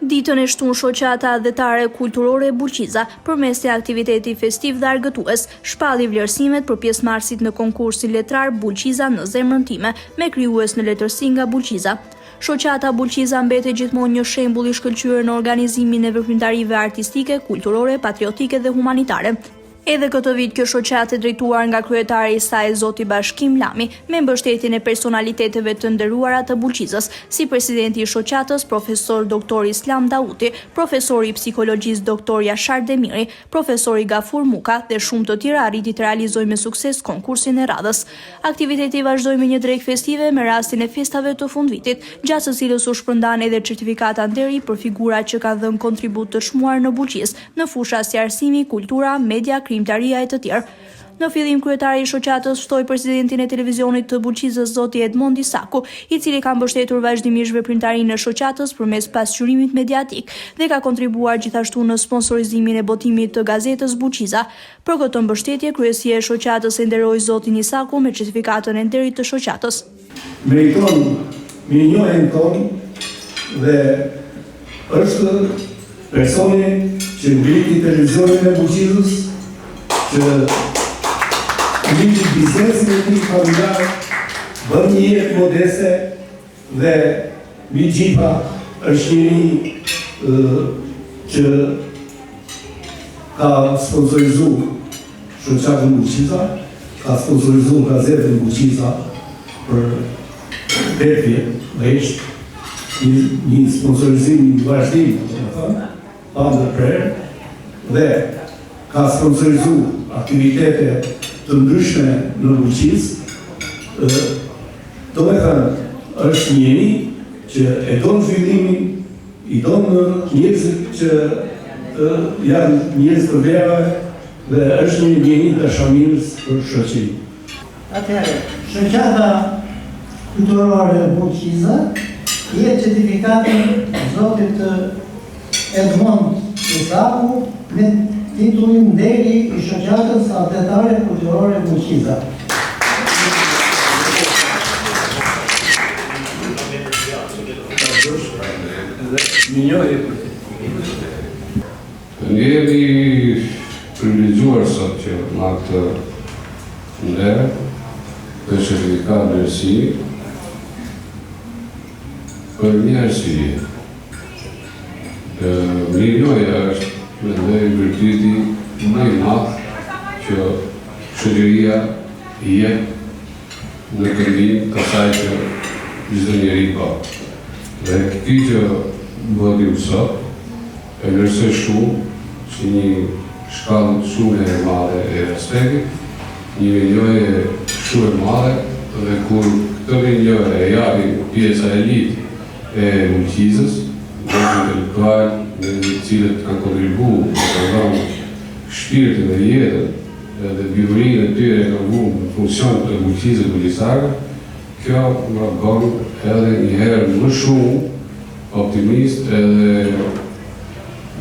Ditën e shtunë shoqata adhetare kulturore Bulqiza, përmes një aktiviteti festiv dhe argëtues, shpalli vlerësimet për pjesëmarrësit në konkursin letrar Bulqiza në zemrën time, me krijues në letërsi nga Bulqiza. Shoqata Bulqiza mbeti gjithmonë një shembull i shkëlqyer në organizimin e veprimtarive artistike, kulturore, patriotike dhe humanitare. Edhe këtë vit kjo shoqatë drejtuar nga kryetari i saj zoti Bashkim Lami, me mbështetjen e personaliteteve të nderuara të Bulqizës, si presidenti i shoqatës profesor doktor Islam Dauti, profesori i psikologjisë doktor Jashar Demiri, profesori Gafur Muka dhe shumë të tjerë arriti të realizojë me sukses konkursin e radhës. Aktiviteti vazhdoi me një drekë festive me rastin e festave të fundvitit, gjatë së cilës u shpërndan edhe certifikata nderi për figurat që kanë dhënë kontribut të çmuar në Bulqizë, në fusha si arsimi, kultura, media, krimtaria e të tjerë. Në fillim kryetari i shoqatës ftoi presidentin e televizionit të Bulqizës zoti Edmond Isaku, i cili ka mbështetur vazhdimisht veprimtarinë e shoqatës përmes pasqyrimit mediatik dhe ka kontribuar gjithashtu në sponsorizimin e botimit të gazetës Bulqiza. Për këtë mbështetje, kryesia e shoqatës e nderoi zotin Isaku me certifikatën e nderit të shoqatës. Meriton minjohen ton dhe është personi që ngriti televizionin e Bulqizës, që ngriti biznesin e tij familjar, bën një jetë modeste dhe mbi gjitha është njëri që ka sponsorizuar shoqatën Bulqiza, ka sponsorizuar gazetën Bulqiza për 8 vjet, dhe ishte një sponsorizim i vazhdim, pa ndërprerje, dhe ka sponsorizuar aktivitete të ndryshme në Bulqizë. Do me thënë, është njëri që e don fillimin, i don njerëzit që janë njerëz të vera dhe është një njëri dashamirës për shoqërinë. Atëherë, shoqata kulturore Bulqiza jep certifikatën zotit Edmond Isaku me titullin nderi i shoqatës adhetare kulturore Bulqiza. Jemi privilegjuar sot që nga këtë nder të certifikat vlerësi për një arsye. Mirënjohja është mendoj virtyti më i madh që shoqëria i jep në këmbim të asaj që çdo njeri ka. Dhe kjo që bëhet sot e vlerësoj shumë si një shkallë shumë e madhe e respektit, një mirënjohje shumë e madhe, dhe kur këtë mirënjohje e japi pjesa e litë e Bulqizës, dhe intelektual, në cilët kanë kontribuar në të dhënë shpirtin dhe jetën dhe bjurinë e tyre kanë vënë në funksion të Bulqizës bulqizare, kjo më bën edhe një herë më shumë optimist edhe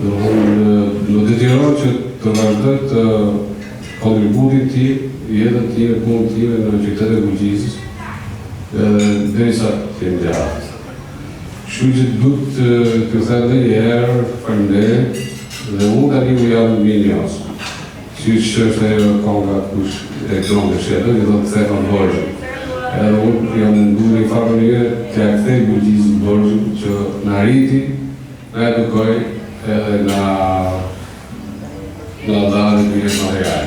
në detyron që të vazhdoj të kontributin tim, jetën time, punën time në qytetin e Bulqizës, derisa të jem gjatë. Kështu që duhet të them edhe një herë faleminderit dhe unë tani u jam mirënjohës. Siç është ajo konga kush e kënon të shëtoj, do të them Borxhin. Edhe unë jam munduar në farë mënyrë të ja kthej Bulqizën Borxhin që na arriti, na edukoi edhe na dha një material.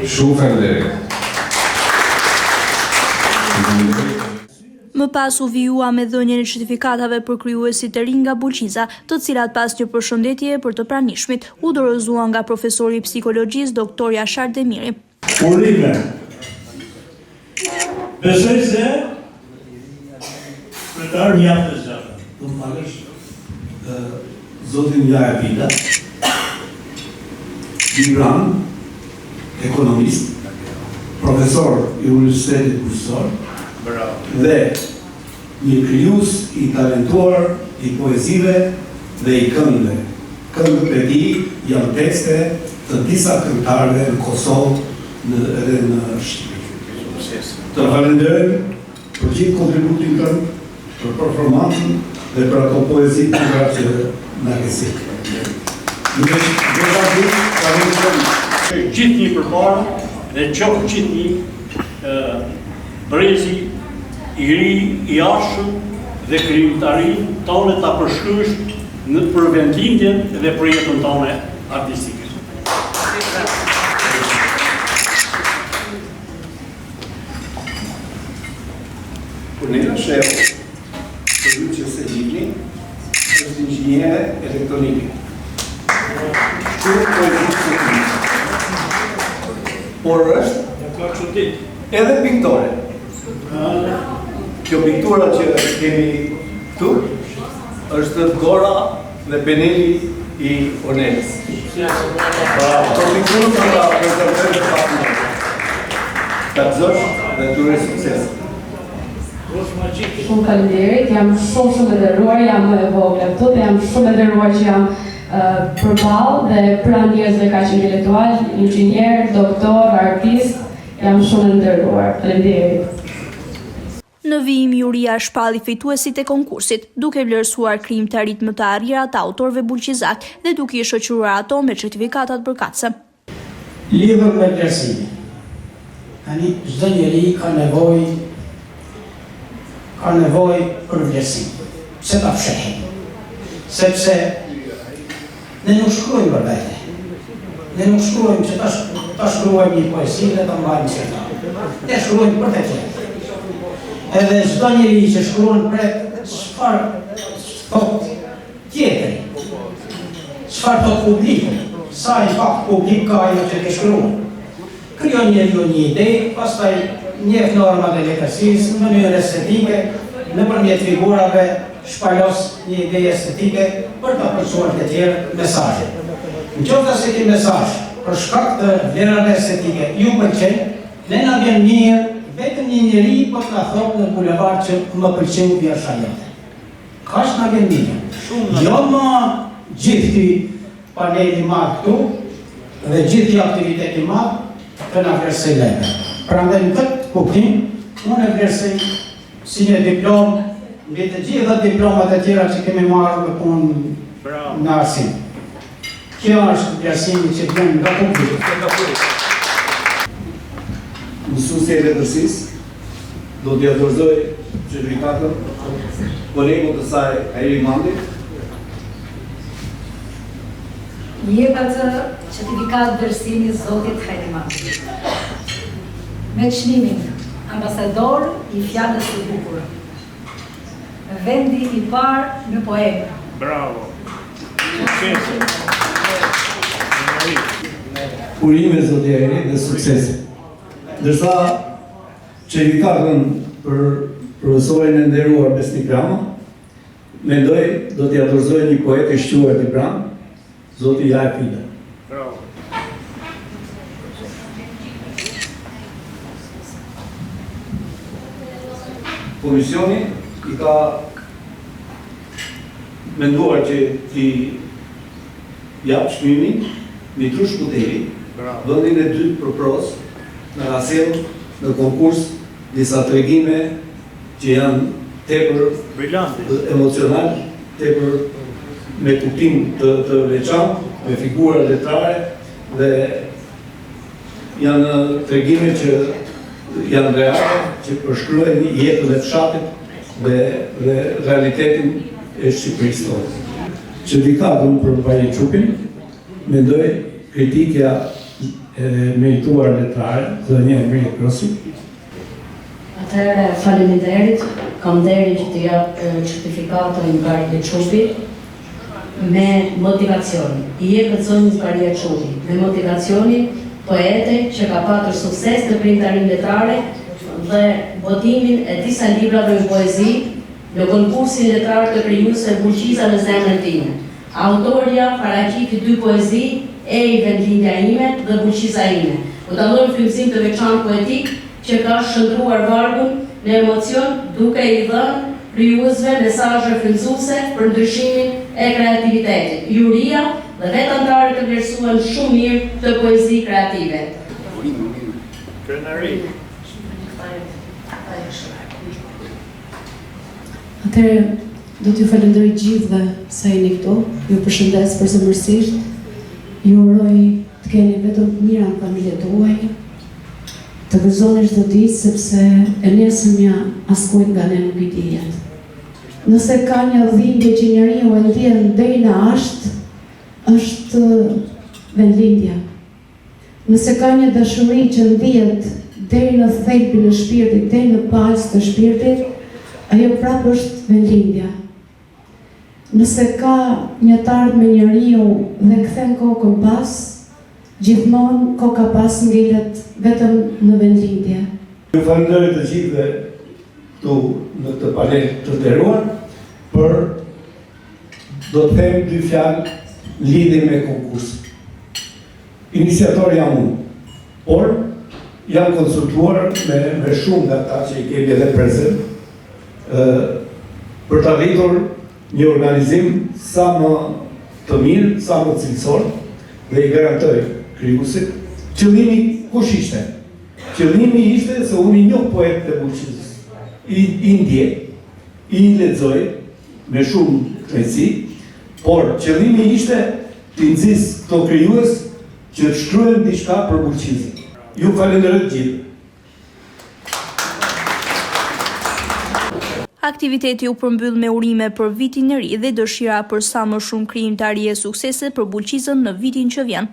Shumë faleminderit. Më pas u vijua me dhënien e certifikatave për krijuesit e rinj nga Bulqiza, të cilat pas një përshëndetje për të pranishmit u dorëzuan nga profesori i psikologjisë doktor Jashar Demiri. Urime. Besoj se kryetar mjaft të zgjatë. Do të falësh zotin Jaja Pita, libran, ekonomist, profesor i Universitetit Kursor, dhe një krijues i talentuar, i poezive dhe i këngëve. Këngët e tij janë tekste të disa këngëtarëve në Kosovë edhe në Shqipëri. Të falenderoj për gjithë kontributin tënd, për performancën dhe për ato poezi të nga që nga kësit. Gjithë një përpara dhe qofë gjithë një brezi i ri, i ashëm dhe krijimtarin tonë ta përshkrysh për vendlindjen dhe për jetën tonë artistike. Cornelia Shell, producer e livri, është inxhiniere elektronike. Por është edhe piktore. Kjo piktura që kemi këtu është gora dhe peneli i Ornelës. Këto pikturë të la prezentërë të pakë të gëzosh dhe të ure sukses. Shumë faleminderit, jam shumë e nderuar, jam e vogël këtu dhe jam shumë e nderuar që jam përballë dhe pranë njerëzve kaq intelektual, inxhinier, doktor, artist, jam shumë e nderuar. Faleminderit. Në vijim juria shpalli fituesit e konkursit, duke vlerësuar krijimtarit më të arrira të autorëve bulqizak dhe duke i shoqëruar ato me certifikatat përkatëse. Lidhur me vlerësimin. Tani çdo njeri ka nevojë për vlerësim. Pse ta fshehim? Sepse ne nuk shkruajmë për vete. Ne nuk shkruajmë që ta shkruajmë një poezi dhe ta mbajmë qëta. Ne shkruajmë për të tjerë. Edhe çdo njeri që shkruan për çfarë thot tjetëri, çfarë thot publiku, sa i fakt publik ka ajo që ke shkruar. Krijon njeriu një ide, pastaj njeh normat e letërsisë në mënyrë estetike, nëpërmjet figurave shpalos një ide estetike për ta përcuar të tjerë mesazhe. Nëse se ky mesazh për shkak të vlerave estetike ju pëlqen, ne na vjen mirë vetëm një njeri po ta thotë në bulevard që më pëlqen vjersha jote. Kaq na vjen mirë. Jo më gjithë paneli madh këtu dhe gjithë aktiviteti madh të na vlerësoj lehtë. Prandaj në këtë kuptim, unë e vlerësoj si një diplomë mbi të gjitha diplomat e tjera që kemi marrë me punë në arsim. Kjo është vlerësimi që vjen nga publiku. Mësuesi i letërsisë do t'ia dorëzoj certifikatën kolegut të saj Airi Mandi. Jep atë certifikat vlerësimi zotit Airi Mandi. Me çmimin ambasador i fjalës së bukur. Vendi i parë në poemë. Bravo! Urime zoti Airi dhe suksese. Ndërsa certifikatën për profesorin e nderuar Besnik Rama, mendoj do t'ia dorëzoj një poet i shquar i Bram, zoti Jaj Pida. Bravo! Komisioni i ka menduar që t'i jap çmimin Mitrush Kuteli, vendin e dytë për pros, në rasjell në konkurs disa tregime që janë tepër emocional, tepër me kuptim të veçantë, me figura letrare dhe janë tregime që janë reale, që përshkruajnë jetën e fshatit dhe realitetin e Shqipërisë tonë. Certifikatën për Vaje Çupin, mendoj kritikja e merituar letrare, Zënia Emri Krosi. Atëherë, faleminderit, kam deri që të jap certifikatën nga Vaje Çupi me motivacion. I jepet zonjës Vaje Çupi me motivacionin poete që ka patur sukses në prindërinë letrare dhe botimin e disa librave në poezi në konkursin letrar të krijuesve Bulqiza në zemrën time. Autoria paraqiti 2 poezi, E i vendlindja ime dhe Bulqiza ime. U dallojmë frymëzim të veçantë poetik që ka shndruar vargun në emocion duke i dhënë krijuesve mesazhe frymëzuese për ndryshimin e kreativitetit. Juria dhe vetë antarët të vlerësuan shumë mirë të poezi kreative. Atëherë, Do t'ju falenderoj gjithëve sa jeni këtu. Ju përshëndes përsëmërisht. Ju uroj të keni vetëm të mira në familjet tuaj. Të gëzoni çdo ditë sepse e nesërmja askujt nga ne nuk i dihet. Nëse ka një dhimbje që njeriu e ndjen deri në asht, është vendlindja. Nëse ka një dashuri që ndihet deri në thelbin e shpirtit, deri në palës të shpirtit, ajo prapë është vendlindja. Nëse ka një tardh me njeriu dhe kthen kokën pas, gjithmonë koka pas ngelet vetëm në vendlindje. Ju falenderoj të gjithëve këtu në këtë panel të nderuar, për do të them dy fjalë lidhje me konkursin. Iniciator jam unë, por jam konsultuar me shumë nga ata që i kemi edhe prezent për të arritur një organizim sa më të mirë, sa më cilësor, dhe i garantoj krijuesit. Qëllimi kush ishte? Qëllimi ishte se unë i njoh poet të Bulqizës. I ndjej, i lexoj me shumë kënaqësi, por qëllimi ishte të nxis këto krijues që të shkruajnë diçka për Bulqizën. Ju falenderoj të gjithë. Aktiviteti u përmbyll me urime për vitin e ri dhe dëshira për sa më shumë krijimtari e suksese për Bulqizën në vitin që vjen.